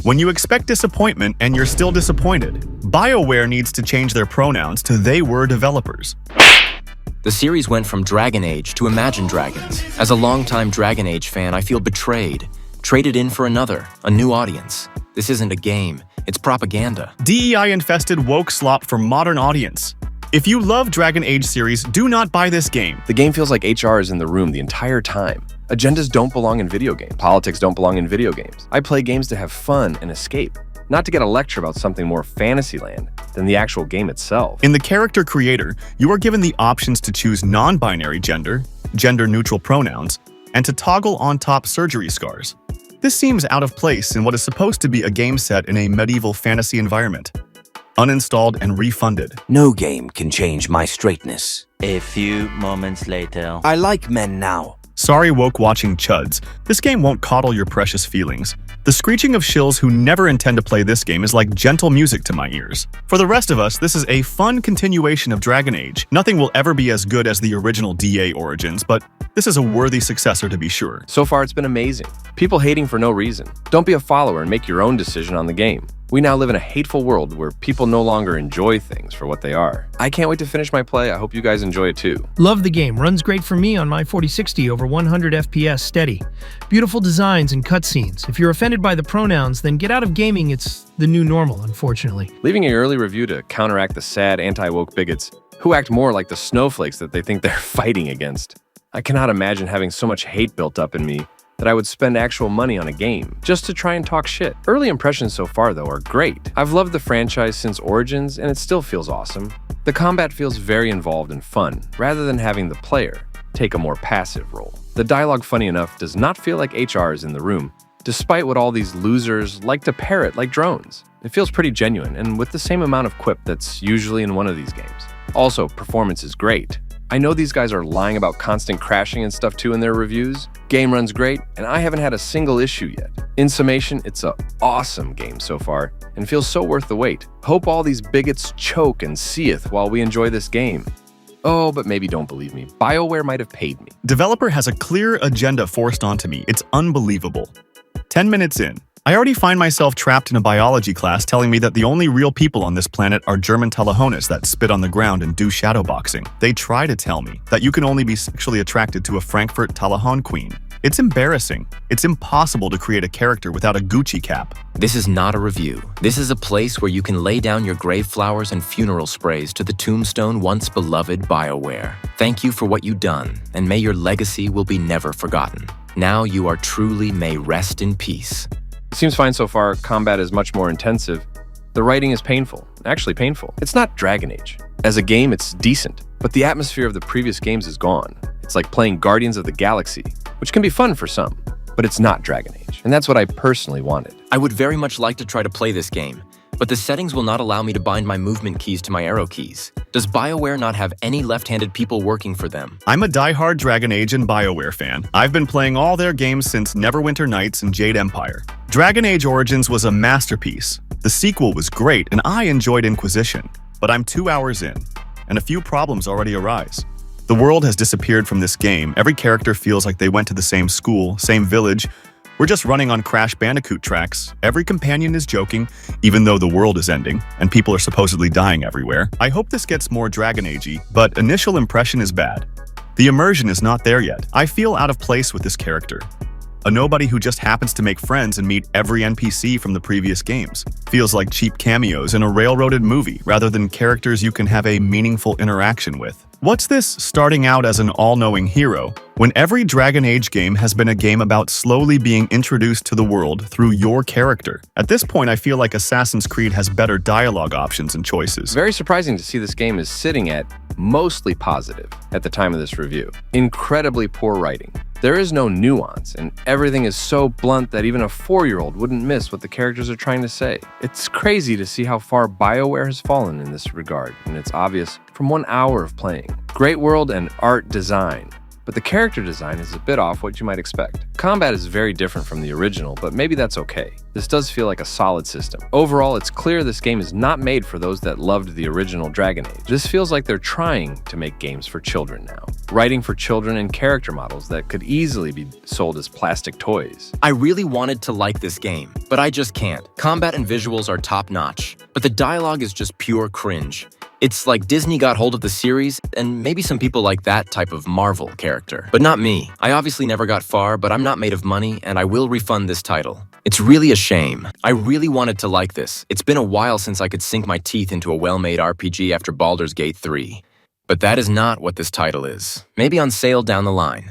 When you expect disappointment and you're still disappointed, BioWare needs to change their pronouns to they were developers. The series went from Dragon Age to Imagine Dragons. As a longtime Dragon Age fan, I feel betrayed. Traded in for a new audience. This isn't a game, it's propaganda. DEI-infested woke slop for modern audience. If you love Dragon Age series, do not buy this game. The game feels like HR is in the room the entire time. Agendas don't belong in video games. Politics don't belong in video games. I play games to have fun and escape, not to get a lecture about something more Fantasyland than the actual game itself. In the character creator, you are given the options to choose non-binary gender, gender-neutral pronouns, and to toggle on-top surgery scars. This seems out of place in what is supposed to be a game set in a medieval fantasy environment. Uninstalled and refunded. No game can change my straightness. A few moments later. I like men now. Sorry woke-watching chuds, this game won't coddle your precious feelings. The screeching of shills who never intend to play this game is like gentle music to my ears. For the rest of us, this is a fun continuation of Dragon Age. Nothing will ever be as good as the original DA Origins, but this is a worthy successor to be sure. So far, it's been amazing. People hating for no reason. Don't be a follower and make your own decision on the game. We now live in a hateful world where people no longer enjoy things for what they are. I can't wait to finish my play. I hope you guys enjoy it too. Love the game. Runs great for me on my 4060 over 100 FPS steady. Beautiful designs and cutscenes. If you're offended by the pronouns, then get out of gaming. It's the new normal, unfortunately. Leaving an early review to counteract the sad anti-woke bigots who act more like the snowflakes that they think they're fighting against. I cannot imagine having so much hate built up in me that I would spend actual money on a game just to try and talk shit. Early impressions so far, though, are great. I've loved the franchise since Origins, and it still feels awesome. The combat feels very involved and fun, rather than having the player take a more passive role. The dialogue, funny enough, does not feel like HR is in the room, despite what all these losers like to parrot like drones. It feels pretty genuine, and with the same amount of quip that's usually in one of these games. Also, performance is great. I know these guys are lying about constant crashing and stuff too in their reviews. Game runs great, and I haven't had a single issue yet. In summation, it's an awesome game so far, and feels so worth the wait. Hope all these bigots choke and seeth while we enjoy this game. Oh, but maybe don't believe me. BioWare might have paid me. Developer has a clear agenda forced onto me. It's unbelievable. 10 minutes in, I already find myself trapped in a biology class telling me that the only real people on this planet are German Telehonas that spit on the ground and do shadowboxing. They try to tell me that you can only be sexually attracted to a Frankfurt Telehon queen. It's embarrassing. It's impossible to create a character without a Gucci cap. This is not a review. This is a place where you can lay down your grave flowers and funeral sprays to the tombstone once beloved BioWare. Thank you for what you've done, and may your legacy will be never forgotten. Now you are truly may rest in peace. Seems fine so far. Combat is much more intensive. The writing is painful. Actually painful. It's not Dragon Age. As a game, it's decent, but the atmosphere of the previous games is gone. It's like playing Guardians of the Galaxy, which can be fun for some, but it's not Dragon Age, and that's what I personally wanted. I would very much like to try to play this game, but the settings will not allow me to bind my movement keys to my arrow keys. Does BioWare not have any left-handed people working for them? I'm a die-hard Dragon Age and BioWare fan. I've been playing all their games since Neverwinter Nights and Jade Empire. Dragon Age Origins was a masterpiece. The sequel was great, and I enjoyed Inquisition. But I'm 2 hours in, and a few problems already arise. The world has disappeared from this game. Every character feels like they went to the same school, same village. We're just running on Crash Bandicoot tracks. Every companion is joking, even though the world is ending, and people are supposedly dying everywhere. I hope this gets more Dragon Age-y, but initial impression is bad. The immersion is not there yet. I feel out of place with this character. A nobody who just happens to make friends and meet every NPC from the previous games. Feels like cheap cameos in a railroaded movie rather than characters you can have a meaningful interaction with. What's this starting out as an all-knowing hero, when every Dragon Age game has been a game about slowly being introduced to the world through your character? At this point, I feel like Assassin's Creed has better dialogue options and choices. Very surprising to see this game is sitting at mostly positive at the time of this review. Incredibly poor writing. There is no nuance, and everything is so blunt that even a 4-year-old wouldn't miss what the characters are trying to say. It's crazy to see how far BioWare has fallen in this regard, and it's obvious from 1 hour of playing. Great world and art design, but the character design is a bit off what you might expect. Combat is very different from the original, but maybe that's okay. This does feel like a solid system. Overall, it's clear this game is not made for those that loved the original Dragon Age. This feels like they're trying to make games for children now, writing for children and character models that could easily be sold as plastic toys. I really wanted to like this game, but I just can't. Combat and visuals are top-notch, but the dialogue is just pure cringe. It's like Disney got hold of the series, and maybe some people like that type of Marvel character. But not me. I obviously never got far, but I'm not made of money, and I will refund this title. It's really a shame. I really wanted to like this. It's been a while since I could sink my teeth into a well-made RPG after Baldur's Gate 3. But that is not what this title is. Maybe on sale down the line.